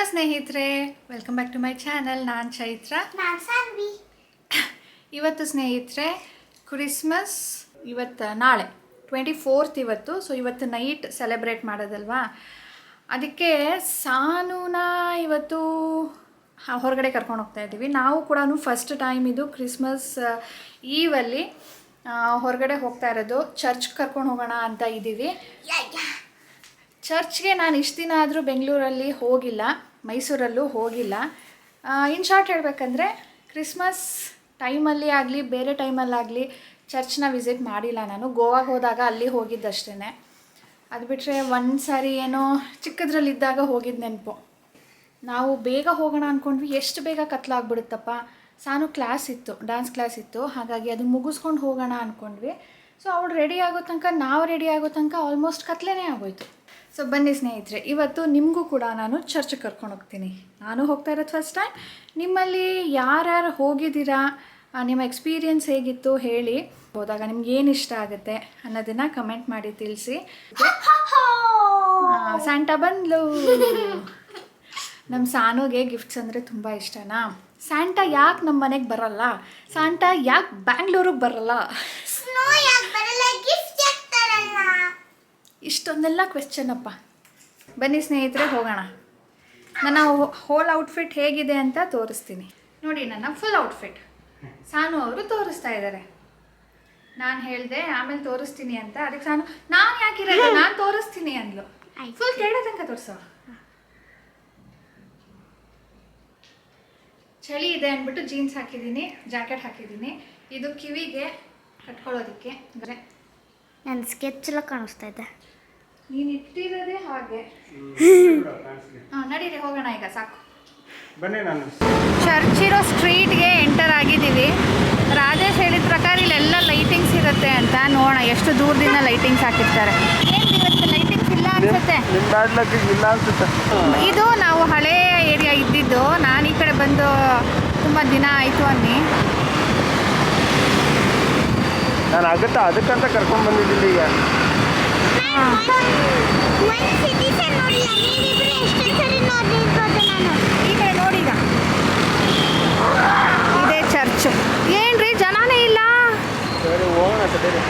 ಸ್ನೇಹಿತರೆ, welcome back to my channel. ನಾನು ಚೈತ್ರ. ನಾನು ಸಾನ್ವಿ. ಇವತ್ತು ಸ್ನೇಹಿತರೆ ಕ್ರಿಸ್ಮಸ್, ನಾಳೆ 24th ಇವತ್ತು. ಸೊ ಇವತ್ತು ನೈಟ್ ಸೆಲೆಬ್ರೇಟ್ ಮಾಡೋದಲ್ವಾ, ಅದಕ್ಕೆ ಸಾನೂನ ಇವತ್ತು ಹೊರಗಡೆ ಕರ್ಕೊಂಡು ಹೋಗ್ತಾ ಇದ್ದೀವಿ. ನಾವು ಕೂಡ ಫಸ್ಟ್ ಟೈಮ್ ಇದು ಕ್ರಿಸ್ಮಸ್ ಈವಲ್ಲಿ ಹೊರಗಡೆ ಹೋಗ್ತಾ ಇರೋದು. ಚರ್ಚ್ಗೆ ಕರ್ಕೊಂಡು ಹೋಗೋಣ ಅಂತ ಇದ್ದೀವಿ. ಚರ್ಚ್ಗೆ ನಾನು ಇಷ್ಟು ದಿನ ಆದರೂ ಬೆಂಗಳೂರಲ್ಲಿ ಹೋಗಿಲ್ಲ, ಮೈಸೂರಲ್ಲೂ ಹೋಗಿಲ್ಲ. ಇನ್ ಶಾರ್ಟ್ ಹೇಳಬೇಕಂದ್ರೆ ಕ್ರಿಸ್ಮಸ್ ಟೈಮಲ್ಲಿ ಆಗಲಿ ಬೇರೆ ಟೈಮಲ್ಲಾಗಲಿ ಚರ್ಚ್ನ ವಿಸಿಟ್ ಮಾಡಿಲ್ಲ. ನಾನು ಗೋವಾಗೆ ಹೋದಾಗ ಅಲ್ಲಿ ಹೋಗಿದ್ದಷ್ಟೇ. ಅದು ಬಿಟ್ಟರೆ ಒಂದು ಸಾರಿ ಏನೋ ಚಿಕ್ಕದ್ರಲ್ಲಿದ್ದಾಗ ಹೋಗಿದ್ದು ನೆನಪು. ನಾವು ಬೇಗ ಹೋಗೋಣ ಅಂದ್ಕೊಂಡ್ವಿ, ಎಷ್ಟು ಬೇಗ ಕತ್ಲಾಗ್ಬಿಡುತ್ತಪ್ಪ. ಸಾನು ಕ್ಲಾಸ್ ಇತ್ತು, ಡ್ಯಾನ್ಸ್ ಕ್ಲಾಸ್ ಇತ್ತು, ಹಾಗಾಗಿ ಅದು ಮುಗಿಸ್ಕೊಂಡು ಹೋಗೋಣ ಅಂದ್ಕೊಂಡ್ವಿ. ಸೊ ಅವಳು ರೆಡಿ ಆಗೋ ತನಕ, ನಾವು ರೆಡಿ ಆಗೋ ತನಕ ಆಲ್ಮೋಸ್ಟ್ ಕತ್ಲೇನೇ ಆಗೋಯ್ತು. ಸೊ ಬನ್ನಿ ಸ್ನೇಹಿತರೆ, ಇವತ್ತು ನಿಮಗೂ ಕೂಡ ನಾನು ಚರ್ಚ್ಗೆ ಕರ್ಕೊಂಡು ಹೋಗ್ತೀನಿ. ನಾನು ಹೋಗ್ತಾ ಇರೋದು ಫಸ್ಟ್ ಟೈಮ್. ನಿಮ್ಮಲ್ಲಿ ಯಾರ್ಯಾರು ಹೋಗಿದ್ದೀರಾ, ನಿಮ್ಮ ಎಕ್ಸ್ಪೀರಿಯನ್ಸ್ ಹೇಗಿತ್ತು ಹೇಳಿ. ಹೋದಾಗ ನಿಮ್ಗೆ ಏನು ಇಷ್ಟ ಆಗುತ್ತೆ ಅನ್ನೋದನ್ನು ಕಮೆಂಟ್ ಮಾಡಿ ತಿಳಿಸಿ. ಸ್ಯಾಂಟಾ ಬಂದ್ಲು. ನಮ್ಮ ಸಾನುಗೆ ಗಿಫ್ಟ್ಸ್ ಅಂದರೆ ತುಂಬ ಇಷ್ಟನಾ. ಸ್ಯಾಂಟಾ ಯಾಕೆ ನಮ್ಮ ಮನೆಗೆ ಬರಲ್ಲ, ಸ್ಯಾಂಟಾ ಯಾಕೆ ಬ್ಯಾಂಗ್ಳೂರಿಗೆ ಬರಲ್ಲ, ಇಷ್ಟೊಂದೆಲ್ಲ ಕ್ವೆಶ್ಚನ್ ಅಪ್ಪ. ಬನ್ನಿ ಸ್ನೇಹಿತರೆ ಹೋಗೋಣ. ನನ್ನ ಹೋಲ್ ಔಟ್ಫಿಟ್ ಹೇಗಿದೆ ಅಂತ ತೋರಿಸ್ತೀನಿ ನೋಡಿ. ನನ್ನ ಫುಲ್ ಔಟ್ಫಿಟ್ ಸಾನು ಅವರು ತೋರಿಸ್ತಾ ಇದ್ದಾರೆ. ನಾನು ಹೇಳಿದೆ ಆಮೇಲೆ ತೋರಿಸ್ತೀನಿ ಅಂತ. ಅದಕ್ಕೆ ಸಾನು ನಾನು ಯಾಕಿರೋದು, ನಾನು ತೋರಿಸ್ತೀನಿ ಅಂದ್ಲು. ಫುಲ್ ಕೇಳೋ ತನಕ ತೋರಿಸೋ. ಚಳಿ ಇದೆ ಅಂದ್ಬಿಟ್ಟು ಜೀನ್ಸ್ ಹಾಕಿದ್ದೀನಿ, ಜಾಕೆಟ್ ಹಾಕಿದ್ದೀನಿ. ಇದು ಕಿವಿಗೆ ಕಟ್ಕೊಳ್ಳೋದಕ್ಕೆ. ನನ್ನ ಸ್ಕೆಚ್ ಎಲ್ಲ ಕಾಣಿಸ್ತಾ ಇದೆ. ನೀನು ಇಟ್ಟಿರೋದೇ ಹಾಗೆ. ಹಾಂ ನಡೀರಿ ಹೋಗೋಣ ಈಗ, ಸಾಕು ಬನ್ನಿ. ನಾನು ಚರ್ಚ್ ಇರೋ ಸ್ಟ್ರೀಟ್ಗೆ ಎಂಟರ್ ಆಗಿದ್ದೀವಿ. ರಾಜೇಶ್ ಹೇಳಿದ ಪ್ರಕಾರ ಇಲ್ಲೆಲ್ಲ ಲೈಟಿಂಗ್ಸ್ ಇರುತ್ತೆ ಅಂತ. ನೋಡೋಣ ಎಷ್ಟು ದೂರದಿಂದ ಲೈಟಿಂಗ್ಸ್ ಹಾಕಿರ್ತಾರೆ. ಏನು ಇವತ್ತು ಲೈಟಿಂಗ್ಸ್ ಇಲ್ಲ ಅನ್ಸುತ್ತೆ. ಇಲ್ಲ ಅನ್ಸುತ್ತೆ. ಇದು ನಾವು ಹಳೆಯ ಏರಿಯಾ ಇದ್ದಿದ್ದು. ನಾನು ಈ ಕಡೆ ಬಂದು ತುಂಬ ದಿನ ಆಯಿತು ಅನ್ನಿ. ನಾನು ಆಗುತ್ತಾ ಅದಕ್ಕಂತ ಕರ್ಕೊಂಡು ಬಂದಿದ್ದೀನಿ ಈಗ. ಈ ಕಡೆ ನೋಡಿ, ಈಗ ಇದೇ ಚರ್ಚ್. ಏನ್ರಿ ಜನನೇ ಇಲ್ಲ. ಸರಿ ಹೋಗೋಣ ಸರಿ.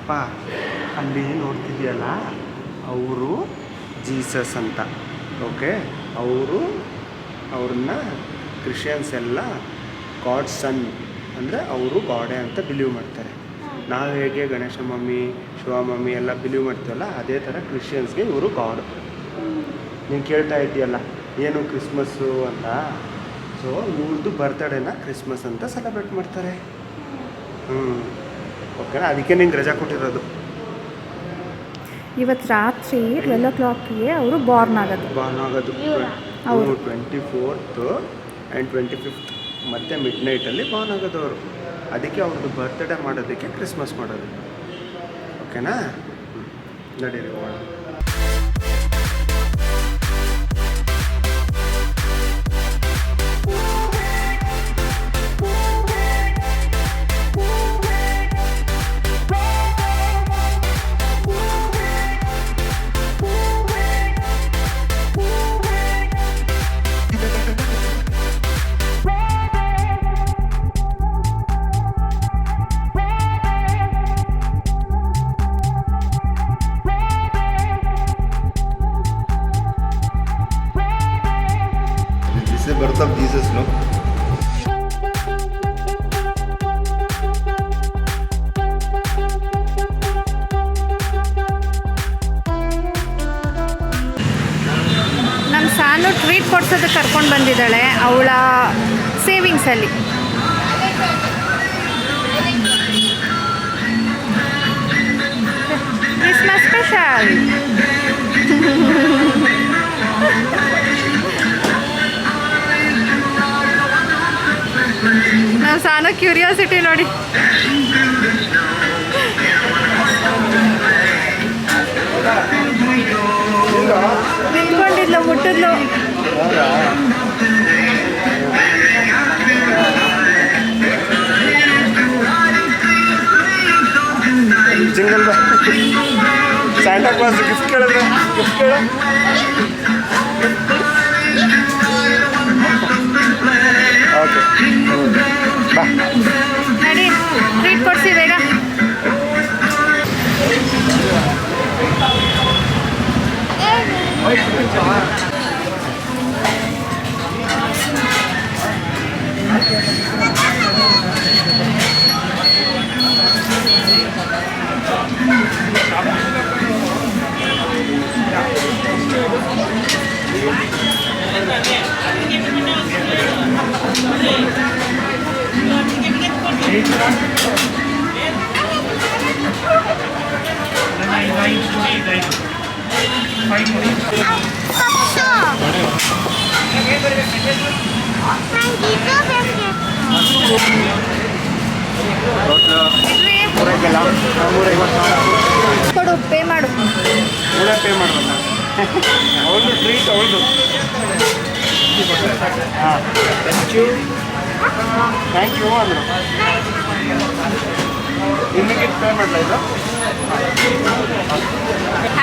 ಪಾಪ ಅಲ್ಲಿ ನೋಡ್ತಿದೆಯಲ್ಲ, ಅವರು ಜೀಸಸ್ ಅಂತ. ಓಕೆ, ಅವ್ರನ್ನ ಕ್ರಿಶ್ಚಿಯನ್ಸ್ ಎಲ್ಲ ಗಾಡ್ ಸನ್ ಅಂದರೆ ಅವರು ಗಾಡೆ ಅಂತ ಬಿಲೀವ್ ಮಾಡ್ತಾರೆ. ನಾವು ಹೇಗೆ ಗಣೇಶ ಮಮ್ಮಿ, ಶಿವ ಮಮ್ಮಿ ಎಲ್ಲ ಬಿಲೀವ್ ಮಾಡ್ತೀವಲ್ಲ, ಅದೇ ಥರ ಕ್ರಿಶ್ಚಿಯನ್ಸ್ಗೆ ಇವರು ಗಾಡ್. ನೀನು ಕೇಳ್ತಾ ಇದ್ದೀಯಲ್ಲ ಏನು ಕ್ರಿಸ್ಮಸ್ಸು ಅಂತ. ಸೊ ಇವ್ರದ್ದು ಬರ್ತ್ಡೇನ ಕ್ರಿಸ್ಮಸ್ ಅಂತ ಸೆಲೆಬ್ರೇಟ್ ಮಾಡ್ತಾರೆ. ಓಕೆನಾ, ಅದಕ್ಕೆ ನಿಂಗೆ ರಜಾ ಕೊಟ್ಟಿರೋದು. ಇವತ್ತು ರಾತ್ರಿ 12 o'clockಗೆ ಅವರು ಬಾರ್ನ್ ಆಗೋದು. ಅವರು 24th ಆ್ಯಂಡ್ 25th ಮತ್ತು ಮಿಡ್ನೈಟಲ್ಲಿ ಬಾರ್ನ್ ಆಗೋದು ಅವರು. ಅದಕ್ಕೆ ಅವ್ರದ್ದು ಬರ್ತ್ಡೇ ಮಾಡೋದಕ್ಕೆ ಕ್ರಿಸ್ಮಸ್ ಮಾಡೋದು. ಓಕೆನಾ, ನಡೀರಿ ಹೋಗೋಣ. birth of Jesus, no? ನಮ್ಮ ಸಾನು ಟ್ರೀಟ್ ಕೊಡ್ಸೋದಕ್ಕೆ ಕರ್ಕೊಂಡು ಬಂದಿದ್ದಾಳೆ ಅವಳ ಸೇವಿಂಗ್ಸಲ್ಲಿ. Christmas special. ನಾವು ಸಾನು ಕ್ಯೂರಿಯಾಸಿಟಿ ನೋಡಿ. ನಿಂತ್ಕೊಂಡಿದ್ಲು, ಮುಟ್ಟಿದ್ಲು. ಜಿಂಗಲ್ ಸ್ಯಾಂಟಾ ಕ್ಲಾಸ್ ಗಿಫ್ಟ್ ಕೇಳಿದ್ರೆ ಗಿಫ್ಟ್ ಕೇಳ. ಓಕೆ ಬಾ ನಡಿ ಟ್ರೀಟ್ ಕೊಡಿಸಿ ಬೇಗ. ಕೊಡು, ಪೇ ಮಾಡು. ಪೇ ಮಾಡಬೇಕ. ಅವಳು ಟ್ರೀಟ್ ಅವಳು. ಹಾಂ ಥ್ಯಾಂಕ್ ಯು ಅಂದರು. ನಿಮಗೆ ಪೇ ಮಾಡಲ ಇದು?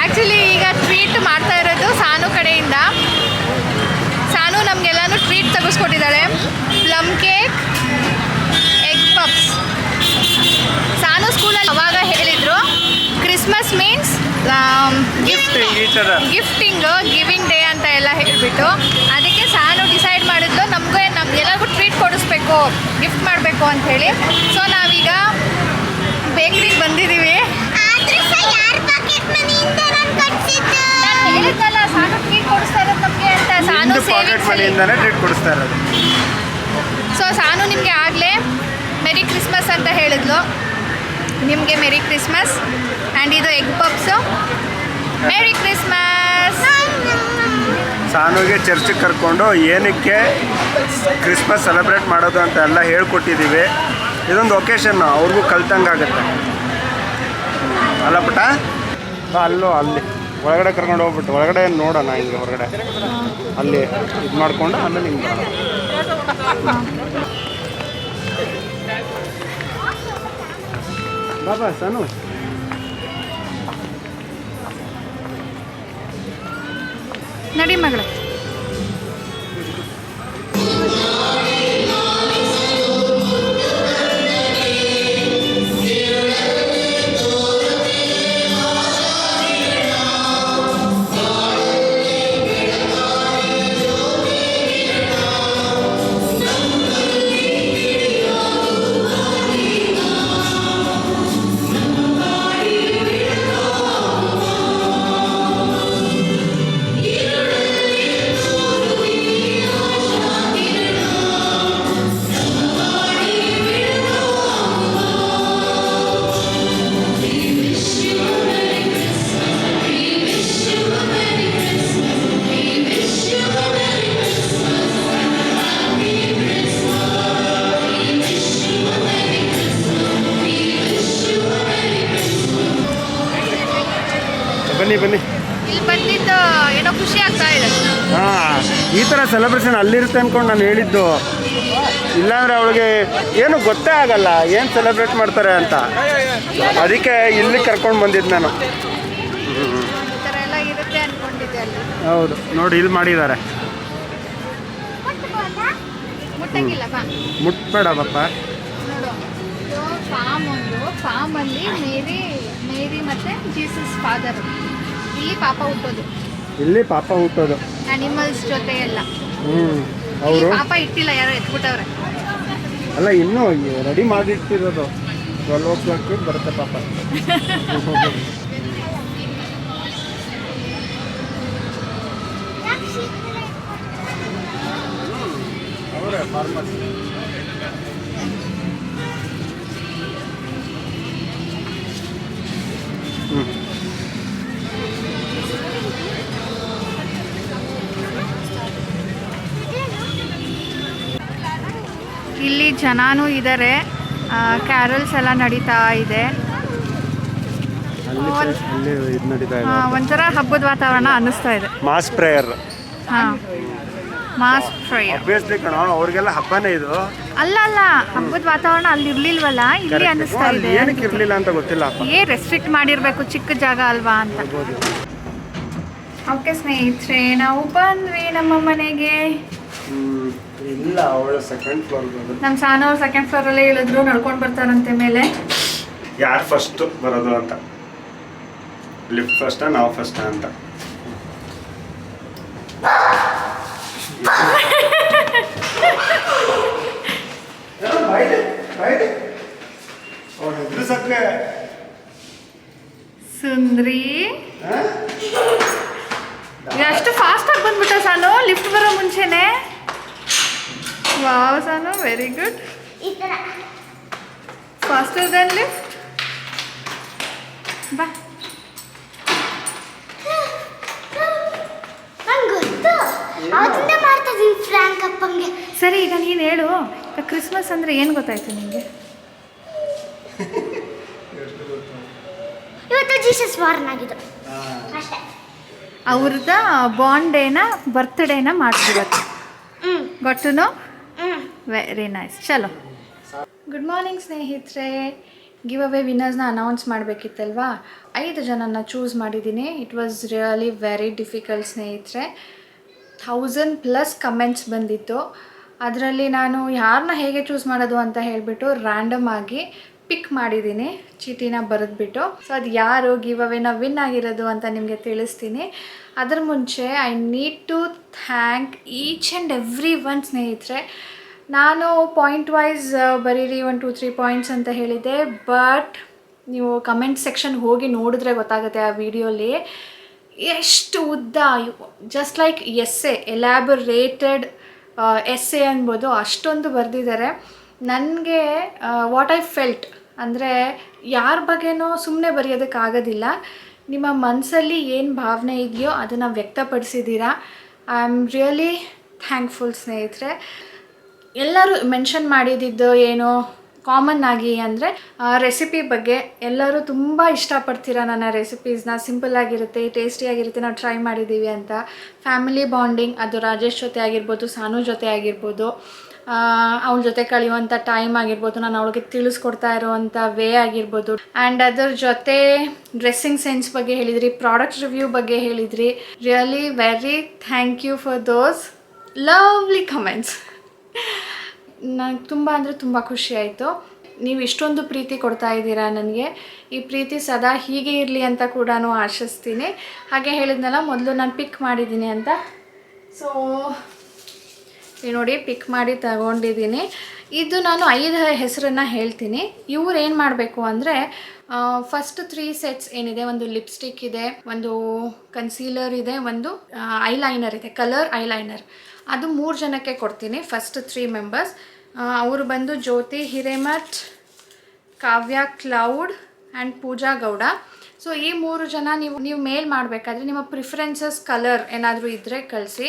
ಆ್ಯಕ್ಚುಲಿ ಈಗ ಟ್ರೀಟ್ ಮಾಡ್ತಾ ಇರೋದು ಸಾನು ಕಡೆಯಿಂದ. ಸಾನು ನಮಗೆಲ್ಲನೂ ಟ್ರೀಟ್ ತೆಗೆಸ್ಕೊಟ್ಟಿದ್ದಾಳೆ. Plum cake, egg puffs. Sanu ಸ್ಕೂಲಲ್ಲಿ ಅವಾಗ ಹೇಳಿದರು Christmas means gifting, giving day ಅಂತ ಎಲ್ಲ ಹೇಳಿಬಿಟ್ಟು, ಅದಕ್ಕೆ ಸಾನು ಡಿಸೈಡ್ ಮಾಡಿದ್ಲು ನಮಗೆ ಎಲ್ಲರಿಗೂ ಟ್ರೀಟ್ ಕೊಡಿಸ್ಬೇಕು, ಗಿಫ್ಟ್ ಮಾಡಬೇಕು ಅಂಥೇಳಿ. ಸೊ ನಾವೀಗ ಬೇಕ್ರಿಗೆ ಬಂದಿದ್ದೀವಿ. ನಾನು ಹೇಳಿದ್ನಲ್ಲ ಸಾನು ಟ್ರೀಟ್ ಕೊಡಿಸ್ತಾ ಇರೋದು ನಮಗೆ ಅಂತ. ಸಾನು ಪಾಕೆಟ್ ಮನಿಯಿಂದನೇ ಟ್ರೀಟ್ ಕೊಡಿಸ್ತಾ ಇರೋದು. ಸೊ ಸಾನು ನಿಮಗೆ ಆಗಲೇ ಮೆರಿ ಕ್ರಿಸ್ಮಸ್ ಅಂತ ಹೇಳಿದ್ಲು. ನಿಮಗೆ ಮೆರಿ ಕ್ರಿಸ್ಮಸ್. ಆ್ಯಂಡ್ ಇದು ಎಗ್ ಪಪ್ಸು. Merry Christmas. ಸಾನುಗೆ ಚರ್ಚಿಗೆ ಕರ್ಕೊಂಡು ಏನಕ್ಕೆ ಕ್ರಿಸ್ಮಸ್ ಸೆಲೆಬ್ರೇಟ್ ಮಾಡೋದು ಅಂತ ಎಲ್ಲ ಹೇಳ್ಕೊಟ್ಟಿದ್ದೀವಿ. ಇದೊಂದು ಒಕೇಶನ್ನು ಅವ್ರಿಗೂ ಕಲ್ತಂಗಾಗುತ್ತೆ ಅಲ್ಲ ಪುಟ್ಟ? ಅಲ್ಲೋ ಅಲ್ಲಿ ಒಳಗಡೆ ಕರ್ಕೊಂಡು ಹೋಗ್ಬಿಟ್ಟು ಒಳಗಡೆ ನೋಡೋಣ. ಹಿಂಗೆ ಹೊರಗಡೆ ಅಲ್ಲಿ ಇದು ಮಾಡಿಕೊಂಡು ಆಮೇಲೆ ಹಿಂಗೆ ಬಾಬಾ ಸಾನು. ನಡಿ ಮಗಳೇ. ಬನ್ನಿ ಬನ್ನಿ. ಇಲ್ಲಿ ಬಂದಿದ್ದು ಏನೋ ಖುಷಿ ಆಗ್ತಾ ಇದೆ. ಹಾಂ, ಈ ಥರ ಸೆಲೆಬ್ರೇಷನ್ ಅಲ್ಲಿರುತ್ತೆ ಅಂದ್ಕೊಂಡು ನಾನು ಹೇಳಿದ್ದು. ಇಲ್ಲಾಂದರೆ ಅವಳಿಗೆ ಏನು ಗೊತ್ತೇ ಆಗಲ್ಲ ಏನು ಸೆಲೆಬ್ರೇಟ್ ಮಾಡ್ತಾರೆ ಅಂತ. ಅದಕ್ಕೆ ಇಲ್ಲಿ ಕರ್ಕೊಂಡು ಬಂದಿದ್ದು ನಾನು. ಈ ಥರ ಎಲ್ಲ ಇರುತ್ತೆ ಅಂದ್ಕೊಂಡಿದ್ದೆ ಅಲ್ಲಿ. ಹೌದು ನೋಡಿ, ಇಲ್ಲಿ ಮಾಡಿದ್ದಾರೆ. ಮುಟ್ಟಂಗಿಲ್ಲ ಬಾ. ಮುಟ್ಬೇಡ ಬಪ್ಪ. ನೋಡು, ಇದು ಫಾರ್ಮಲ್ಲಿ ಮೇರಿ ಮತ್ತು ಜೀಸಸ್ ಫಾದರ್. ಇಲ್ಲಿ ಪಾಪ ಹುಟ್ಟೋದು ಅನಿಮಲ್ಸ್ ಜೊತೆ ಎಲ್ಲ. ಅವರು ಪಾಪ ಇಟ್ಟಿಲ್ಲ, ಯಾರೋ ಎತ್ಬಿಟ್ಟವ್ರೆ. ಅಲ್ಲ, ಇನ್ನೂ ರೆಡಿ ಮಾಡಿಟ್ಟಿರೋದು. 12 o'clock ಬರುತ್ತೆ ಪಾಪ. ಇಲ್ಲಿ ಜನನೂ ಇದ್ದಾರೆ, ಕ್ಯಾರಲ್ಸ್ ಎಲ್ಲ ನಡೀತಾ ಇದೆ. ಒಂಥರ ಹಬ್ಬದ ವಾತಾವರಣ ಅನ್ನಿಸ್ತಾ ಇದೆ. Mass prayer. ಹಾಂ, ಮಾಸ್ ಪ್ರೇಯರ್. ಅಬ್ವಿಯಸ್ಲಿ ಕಣ, ಅವ್ರಿಗೆಲ್ಲ ಹಬ್ಬನೇ ಇದು. ಅಲ್ಲ ಹಬ್ಬದ ವಾತಾವರಣ ಅಲ್ಲಿ ಇರ್ಲಿಲ್ವಲ್ಲ, ಇಲ್ಲಿ ಅನ್ನಿಸ್ತಾ ಇದೆ. ಏನಕ್ಕೆ ಇರ್ಲಿಲ್ಲ ಅಂತ ಗೊತ್ತಿಲ್ಲ. ರೆಸ್ಟ್ರಿಕ್ಟ್ ಮಾಡಿರ್ಬೇಕು, ಚಿಕ್ಕ ಜಾಗ ಅಲ್ವಾ ಅಂತ. ಓಕೆ ಸ್ನೇಹಿತರೆ, ನಾವು ಬಂದ್ವಿ ನಮ್ಮ ಮನೆಗೆ. ಇಲ್ಲ, ಅವಳು ಸೆಕೆಂಡ್ ಫ್ಲೋರ್. ನಮ್ಮ ಸಾನು ಅವ್ರು ಸೆಕೆಂಡ್ ಫ್ಲೋರಲ್ಲೇ ಇಳಿದ್ರು, ನಡ್ಕೊಂಡು ಬರ್ತಾರಂತೆ ಮೇಲೆ. ಯಾರು ಫಸ್ಟ್ ಬರೋದು ಅಂತ, ಲಿಫ್ಟ್ ಫಸ್ಟಾ ನಾವು ಫಸ್ಟಾ ಅಂತ. ಸುಂದ್ರಿ ಎಷ್ಟು ಫಾಸ್ಟ್ ಆಗಿ ಬಂದ್ಬಿಟ್ಟ ಸಾನು, ಲಿಫ್ಟ್ ಬರೋ ಮುಂಚೆನೆ. Wow Sanu, very good. Faster than lift. ಬಾ. ಸರಿ, ಈಗ ನೀನು ಹೇಳು, ಕ್ರಿಸ್ಮಸ್ ಅಂದರೆ ಏನು ಗೊತ್ತಾಯ್ತು ನಿಮಗೆ? ಇವತ್ತು ಜೀಸಸ್ ಬಾರ್ನ್ ಆಗಿದ್ದು ಅಷ್ಟೇ. ಅವ್ರದ ಬಾಂಡೇನ ಬರ್ತ್ಡೇನ ಮಾಡ್ತಿರತ್ತೆ. ಗೊತ್ತುನೋ? Very nice. ಚಲೋ. ಗುಡ್ ಮಾರ್ನಿಂಗ್ ಸ್ನೇಹಿತರೆ. ಗಿವ್ ಅವೇ ವಿನ್ನರ್ಸ್ನ ಅನೌನ್ಸ್ ಮಾಡಬೇಕಿತ್ತಲ್ವಾ? 5 ಜನನ ಚೂಸ್ ಮಾಡಿದ್ದೀನಿ. It was really very difficult ಸ್ನೇಹಿತರೆ. 1000+ ಕಮೆಂಟ್ಸ್ ಬಂದಿತ್ತು. ಅದರಲ್ಲಿ ನಾನು ಯಾರನ್ನ ಹೇಗೆ ಚೂಸ್ ಮಾಡೋದು ಅಂತ ಹೇಳಿಬಿಟ್ಟು ರ್ಯಾಂಡಮ್ ಆಗಿ ಪಿಕ್ ಮಾಡಿದ್ದೀನಿ, ಚೀಟಿನ ಬರೆದ್ಬಿಟ್ಟು. ಸೊ ಅದು ಯಾರು ಗಿವ್ ಅವೇನ ವಿನ್ ಆಗಿರೋದು ಅಂತ ನಿಮಗೆ ತಿಳಿಸ್ತೀನಿ. ಅದರ ಮುಂಚೆ I need to thank each and every one ಸ್ನೇಹಿತರೆ. ನಾನು ಪಾಯಿಂಟ್ ವೈಸ್ ಬರೀರಿ 1 2 3 ಪಾಯಿಂಟ್ಸ್ ಅಂತ ಹೇಳಿದ್ದೆ, ಬಟ್ ನೀವು ಕಮೆಂಟ್ ಸೆಕ್ಷನ್ ಹೋಗಿ ನೋಡಿದ್ರೆ ಗೊತ್ತಾಗುತ್ತೆ ಆ ವಿಡಿಯೋಲಿ ಎಷ್ಟು ಉದ್ದ, ಜಸ್ಟ್ ಲೈಕ್ ಎಸ್ಸೆ, ಎಲಾಬೊರೇಟೆಡ್ ಎಸ್ಸೆ ಅನ್ಬೋದು, ಅಷ್ಟೊಂದು ಬರೆದಿದ್ದಾರೆ. ನನಗೆ ವಾಟ್ ಐ ಫೆಲ್ಟ್ ಅಂದರೆ, ಯಾರ ಬಗ್ಗೆನೋ ಸುಮ್ಮನೆ ಬರೆಯೋದಕ್ಕಾಗೋದಿಲ್ಲ. ನಿಮ್ಮ ಮನಸ್ಸಲ್ಲಿ ಏನು ಭಾವನೆ ಇದೆಯೋ ಅದನ್ನು ವ್ಯಕ್ತಪಡಿಸಿದ್ದೀರಾ. ಐ ಆಮ್ ರಿಯಲಿ ಥ್ಯಾಂಕ್ಫುಲ್ ಸ್ನೇಹಿತರೆ. ಎಲ್ಲರೂ ಮೆನ್ಷನ್ ಮಾಡಿದ್ದು ಏನೋ ಕಾಮನ್ ಆಗಿ ಅಂದರೆ ರೆಸಿಪಿ ಬಗ್ಗೆ. ಎಲ್ಲರೂ ತುಂಬ ಇಷ್ಟಪಡ್ತೀರಾ ನನ್ನ ರೆಸಿಪೀಸ್ನ. ಸಿಂಪಲ್ಲಾಗಿರುತ್ತೆ, ಟೇಸ್ಟಿಯಾಗಿರುತ್ತೆ, ನಾವು ಟ್ರೈ ಮಾಡಿದ್ದೀವಿ ಅಂತ. ಫ್ಯಾಮಿಲಿ ಬಾಂಡಿಂಗ್, ಅದು ರಾಜೇಶ್ ಜೊತೆ ಆಗಿರ್ಬೋದು, ಸಾನು ಜೊತೆ ಆಗಿರ್ಬೋದು, ಅವಳ ಜೊತೆ ಕಳೆಯುವಂಥ ಟೈಮ್ ಆಗಿರ್ಬೋದು, ನಾನು ಅವಳಿಗೆ ತಿಳಿಸ್ಕೊಡ್ತಾ ಇರೋವಂಥ ವೇ ಆಗಿರ್ಬೋದು, ಆ್ಯಂಡ್ ಅದರ ಜೊತೆ ಡ್ರೆಸ್ಸಿಂಗ್ ಸೆನ್ಸ್ ಬಗ್ಗೆ ಹೇಳಿದ್ರಿ, ಪ್ರಾಡಕ್ಟ್ ರಿವ್ಯೂ ಬಗ್ಗೆ ಹೇಳಿದ್ರಿ. Really very thank you for those lovely comments. ನಂಗೆ ತುಂಬ ಅಂದರೆ ತುಂಬ ಖುಷಿ ಆಯಿತು. ನೀವು ಇಷ್ಟೊಂದು ಪ್ರೀತಿ ಕೊಡ್ತಾ ಇದ್ದೀರಾ ನನಗೆ. ಈ ಪ್ರೀತಿ ಸದಾ ಹೀಗೆ ಇರಲಿ ಅಂತ ಕೂಡ ಆಶಿಸ್ತೀನಿ. ಹಾಗೆ ಹೇಳಿದ್ನಲ್ಲ, ಮೊದಲು ನಾನು ಪಿಕ್ ಮಾಡಿದ್ದೀನಿ ಅಂತ. ಸೊ ನೋಡಿ, ಪಿಕ್ ಮಾಡಿ ತಗೊಂಡಿದ್ದೀನಿ. ಇದು ನಾನು 5 ಹೆಸರನ್ನು ಹೇಳ್ತೀನಿ. ಇವ್ರು ಏನು ಮಾಡಬೇಕು ಅಂದರೆ, ಫಸ್ಟ್ 3 ಸೆಟ್ಸ್ ಏನಿದೆ, ಒಂದು ಲಿಪ್ಸ್ಟಿಕ್ ಇದೆ, ಒಂದು ಕನ್ಸೀಲರ್ ಇದೆ, ಒಂದು ಐಲೈನರ್ ಇದೆ, ಕಲರ್ ಐಲೈನರ್. ಅದು 3 ಜನಕ್ಕೆ ಕೊಡ್ತೀನಿ. ಫಸ್ಟ್ 3 ಮೆಂಬರ್ಸ್ ಅವರು ಬಂದು Jyothi Hiremath, Kavya Cloud and Pooja Gowda. So ಈ 3 ಜನ ನೀವು ಮೇಲ್ ಮಾಡಬೇಕಾದ್ರೆ ನಿಮ್ಮ ಪ್ರಿಫರೆನ್ಸಸ್ ಕಲರ್ ಏನಾದರೂ ಇದ್ದರೆ ಕಳಿಸಿ.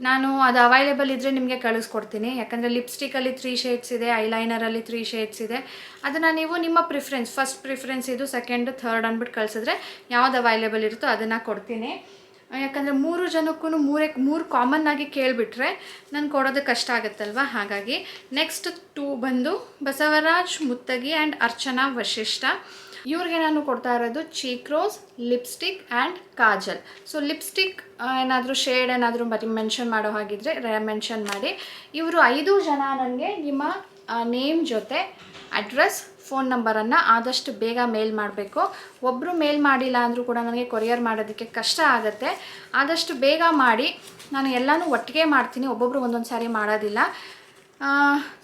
ನಾನು ಅದು ಅವೈಲೇಬಲ್ ಇದ್ದರೆ ನಿಮಗೆ ಕಳಿಸ್ಕೊಡ್ತೀನಿ. ಯಾಕಂದರೆ ಲಿಪ್ಸ್ಟಿಕಲ್ಲಿ 3 ಶೇಡ್ಸ್ ಇದೆ, ಐಲೈನರಲ್ಲಿ 3 ಶೇಡ್ಸ್ ಇದೆ. ಅದನ್ನು ನೀವು ನಿಮ್ಮ ಪ್ರಿಫರೆನ್ಸ್, ಫಸ್ಟ್ ಪ್ರಿಫರೆನ್ಸ್ ಇದು, ಸೆಕೆಂಡ್, ಥರ್ಡ್ ಅಂದ್ಬಿಟ್ಟು ಕಳಿಸಿದ್ರೆ ಯಾವ್ದು ಅವೈಲೇಬಲ್ ಇರುತ್ತೋ ಅದನ್ನು ಕೊಡ್ತೀನಿ. ಯಾಕಂದರೆ 3 ಜನಕ್ಕೂ 3 ಕಾಮನ್ ಆಗಿ ಕೇಳಿಬಿಟ್ರೆ ನಾನು ಕೊಡೋದು ಕಷ್ಟ ಆಗುತ್ತಲ್ವ, ಹಾಗಾಗಿ. ನೆಕ್ಸ್ಟ್ 2 ಬಂದು ಬಸವರಾಜ್ ಮುತ್ತಗಿ ಆ್ಯಂಡ್ ಅರ್ಚನಾ ವಶಿಷ್ಠ. ಇವ್ರಿಗೆ ನಾನು ಕೊಡ್ತಾ ಇರೋದು cheek rose, lipstick and Kajal. So lipstick ಏನಾದರೂ ಶೇಡ್ ಏನಾದರೂ ಮೆನ್ಷನ್ ಮಾಡೋ ಹಾಗಿದ್ರೆ ಮೆನ್ಷನ್ ಮಾಡಿ. ಇವರು 5 ಜನ ನನಗೆ ನಿಮ್ಮ ನೇಮ್ ಜೊತೆ ಅಡ್ರೆಸ್, ಫೋನ್ ನಂಬರನ್ನು ಆದಷ್ಟು ಬೇಗ ಮೇಲ್ ಮಾಡಬೇಕು. ಒಬ್ಬರು ಮೇಲ್ ಮಾಡಿಲ್ಲ ಅಂದರೂ ಕೂಡ ನನಗೆ ಕೊರಿಯರ್ ಮಾಡೋದಕ್ಕೆ ಕಷ್ಟ ಆಗುತ್ತೆ. ಆದಷ್ಟು ಬೇಗ ಮಾಡಿ. ನಾನು ಎಲ್ಲನೂ ಒಟ್ಟಿಗೆ ಮಾಡ್ತೀನಿ, ಒಬ್ಬೊಬ್ಬರು ಒಂದೊಂದು ಸಾರಿ ಮಾಡೋದಿಲ್ಲ.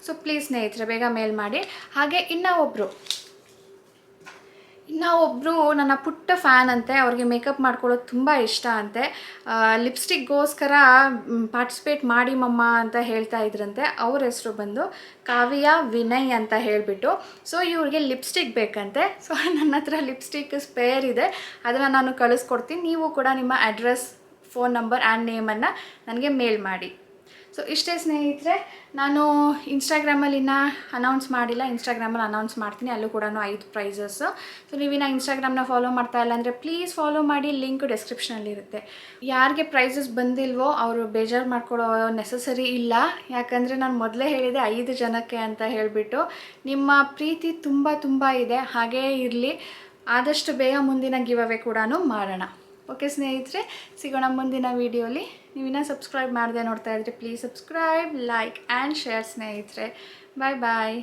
ಸೊ ಪ್ಲೀಸ್ ಸ್ನೇಹಿತರೆ, ಬೇಗ ಮೇಲ್ ಮಾಡಿ. ಹಾಗೆ ಇನ್ನೂ ಇನ್ನು ಒಬ್ಬರು ನನ್ನ ಪುಟ್ಟ ಫ್ಯಾನ್ ಅಂತೆ, ಅವ್ರಿಗೆ ಮೇಕಪ್ ಮಾಡ್ಕೊಳ್ಳೋದು ತುಂಬ ಇಷ್ಟ ಅಂತೆ. ಲಿಪ್ಸ್ಟಿಕ್ಗೋಸ್ಕರ ಪಾರ್ಟಿಸಿಪೇಟ್ ಮಾಡಿ ಮಮ್ಮ ಅಂತ ಹೇಳ್ತಾ ಇದ್ರಂತೆ. ಅವ್ರ ಹೆಸರು ಬಂದು ಕಾವ್ಯ ವಿನಯ್ ಅಂತ ಹೇಳಿಬಿಟ್ಟು. ಸೊ ಇವ್ರಿಗೆ ಲಿಪ್ಸ್ಟಿಕ್ ಬೇಕಂತೆ. ಸೊ ನನ್ನ ಹತ್ರ ಲಿಪ್ಸ್ಟಿಕ್ ಸ್ಪೇರ್ ಇದೆ, ಅದನ್ನು ನಾನು ಕಳಿಸ್ಕೊಡ್ತೀನಿ. ನೀವು ಕೂಡ ನಿಮ್ಮ ಅಡ್ರೆಸ್, ಫೋನ್ ನಂಬರ್ ಆ್ಯಂಡ್ ನೇಮನ್ನು ನನಗೆ ಮೇಲ್ ಮಾಡಿ. ಸೊ ಇಷ್ಟೇ ಸ್ನೇಹಿತರೆ, ನಾನು ಇನ್ಸ್ಟಾಗ್ರಾಮಲ್ಲಿ ಇನ್ನೂ ಅನೌನ್ಸ್ ಮಾಡಿಲ್ಲ. ಇನ್ಸ್ಟಾಗ್ರಾಮಲ್ಲಿ ಅನೌನ್ಸ್ ಮಾಡ್ತೀನಿ, ಅಲ್ಲೂ ಕೂಡ 5 ಪ್ರೈಸಸ್ಸು. ಸೊ ನೀವಿನ್ನ ಇನ್ಸ್ಟಾಗ್ರಾಮ್ನ ಫಾಲೋ ಮಾಡ್ತಾ ಇಲ್ಲ ಅಂದರೆ ಪ್ಲೀಸ್ ಫಾಲೋ ಮಾಡಿ, ಲಿಂಕ್ ಡಿಸ್ಕ್ರಿಪ್ಷನಲ್ಲಿರುತ್ತೆ. ಯಾರಿಗೆ ಪ್ರೈಸಸ್ ಬಂದಿಲ್ವೋ ಅವರು ಬೇಜಾರು ಮಾಡ್ಕೊಳ್ಳೋ ನೆಸಸರಿ ಇಲ್ಲ. ಯಾಕಂದರೆ ನಾನು ಮೊದಲೇ ಹೇಳಿದೆ 5 ಜನಕ್ಕೆ ಅಂತ ಹೇಳಿಬಿಟ್ಟು. ನಿಮ್ಮ ಪ್ರೀತಿ ತುಂಬ ತುಂಬ ಇದೆ, ಹಾಗೇ ಇರಲಿ. ಆದಷ್ಟು ಬೇಗ ಮುಂದಿನ ಗಿವ್ ಅವೇ ಕೂಡ ಮಾಡೋಣ. ಓಕೆ ಸ್ನೇಹಿತರೆ, ಸಿಗೋಣ ಮುಂದಿನ ವೀಡಿಯೋಲಿ. ನೀವಿನ್ನ ಸಬ್ಸ್ಕ್ರೈಬ್ ಮಾಡದೆ ನೋಡ್ತಾ ಇದ್ದರೆ please subscribe, like and share ಸ್ನೇಹಿತರೆ. ಬಾಯ್ ಬಾಯ್.